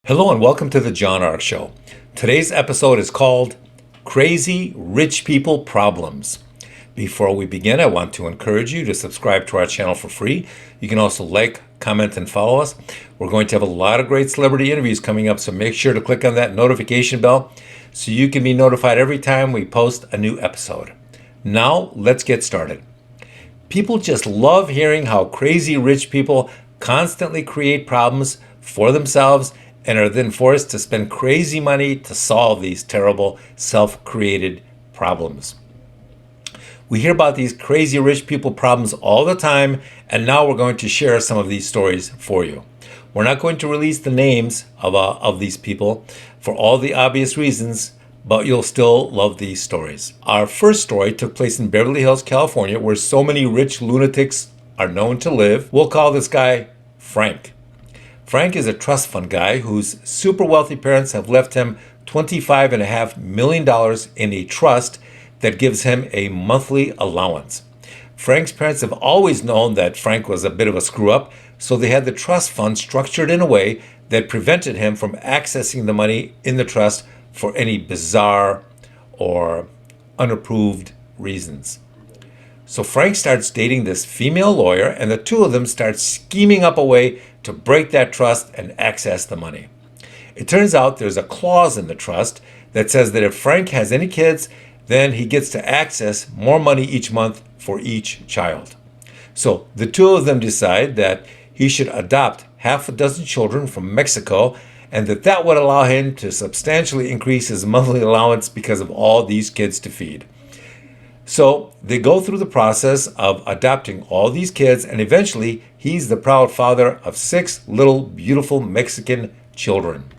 Hello and welcome to the John R. Show. Today's episode is called Crazy Rich People Problems. Before we begin, I want to encourage you to subscribe to our channel for free. You can also like, comment, and follow us. We're going to have a lot of great celebrity interviews coming up, so make sure to click on that notification bell so you can be notified every time we post a new episode. Now, let's get started. People just love hearing how crazy rich people constantly create problems for themselves and are then forced to spend crazy money to solve these terrible self-created problems. We hear about these crazy rich people problems all the time, and now we're going to share some of these stories for you. We're not going to release the names of these people for all the obvious reasons, but you'll still love these stories. Our first story took place in Beverly Hills, California, where so many rich lunatics are known to live. We'll call this guy Frank. Frank is a trust fund guy whose super wealthy parents have left him $25.5 million in a trust that gives him a monthly allowance. Frank's parents have always known that Frank was a bit of a screw up, so they had the trust fund structured in a way that prevented him from accessing the money in the trust for any bizarre or unapproved reasons. So Frank starts dating this female lawyer, and the two of them start scheming up a way to break that trust and access the money. It turns out there's a clause in the trust that says that if Frank has any kids, then he gets to access more money each month for each child. So the two of them decide that he should adopt half a dozen children from Mexico, and that would allow him to substantially increase his monthly allowance because of all these kids to feed. So they go through the process of adopting all these kids, and eventually he's the proud father of 6 little beautiful Mexican children.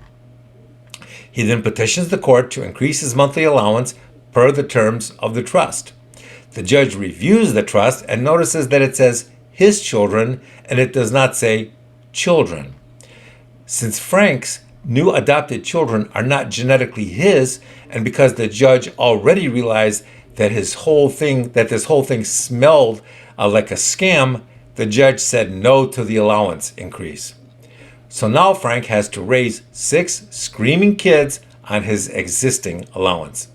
He then petitions the court to increase his monthly allowance per the terms of the trust. The judge reviews the trust and notices that it says his children and it does not say children. Since Frank's new adopted children are not genetically his, and because the judge already realized that this whole thing smelled like a scam, the judge said no to the allowance increase. So now Frank has to raise 6 screaming kids on his existing allowance.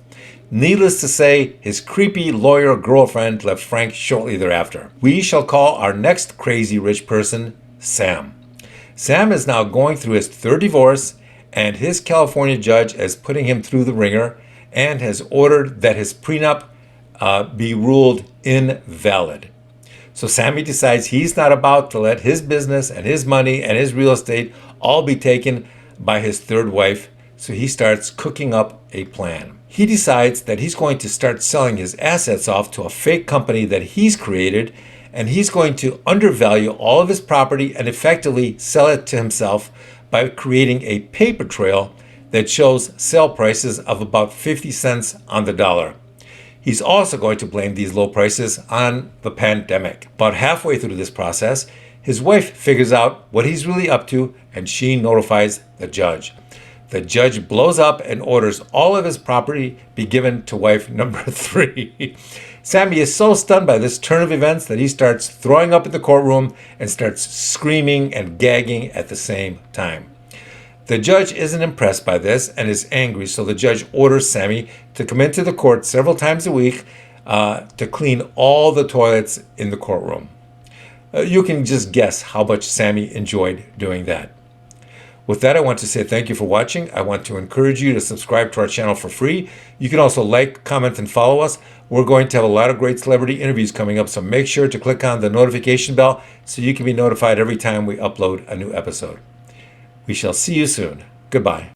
Needless to say, his creepy lawyer girlfriend left Frank shortly thereafter. We shall call our next crazy rich person Sam. Sam is now going through his 3rd divorce, and his California judge is putting him through the ringer and has ordered that his prenup be ruled invalid. So Sammy decides he's not about to let his business and his money and his real estate all be taken by his 3rd wife, so he starts cooking up a plan. He decides that he's going to start selling his assets off to a fake company that he's created, and he's going to undervalue all of his property and effectively sell it to himself by creating a paper trail that shows sale prices of about 50 cents on the dollar. He's also going to blame these low prices on the pandemic. About halfway through this process, his wife figures out what he's really up to, and she notifies the judge. The judge blows up and orders all of his property be given to wife number 3. Sammy is so stunned by this turn of events that he starts throwing up in the courtroom and starts screaming and gagging at the same time. The judge isn't impressed by this and is angry, so the judge orders Sammy to come into the court several times a week to clean all the toilets in the courtroom. You can just guess how much Sammy enjoyed doing that. With that, I want to say thank you for watching. I want to encourage you to subscribe to our channel for free. You can also like, comment, and follow us. We're going to have a lot of great celebrity interviews coming up, so make sure to click on the notification bell so you can be notified every time we upload a new episode. We shall see you soon. Goodbye.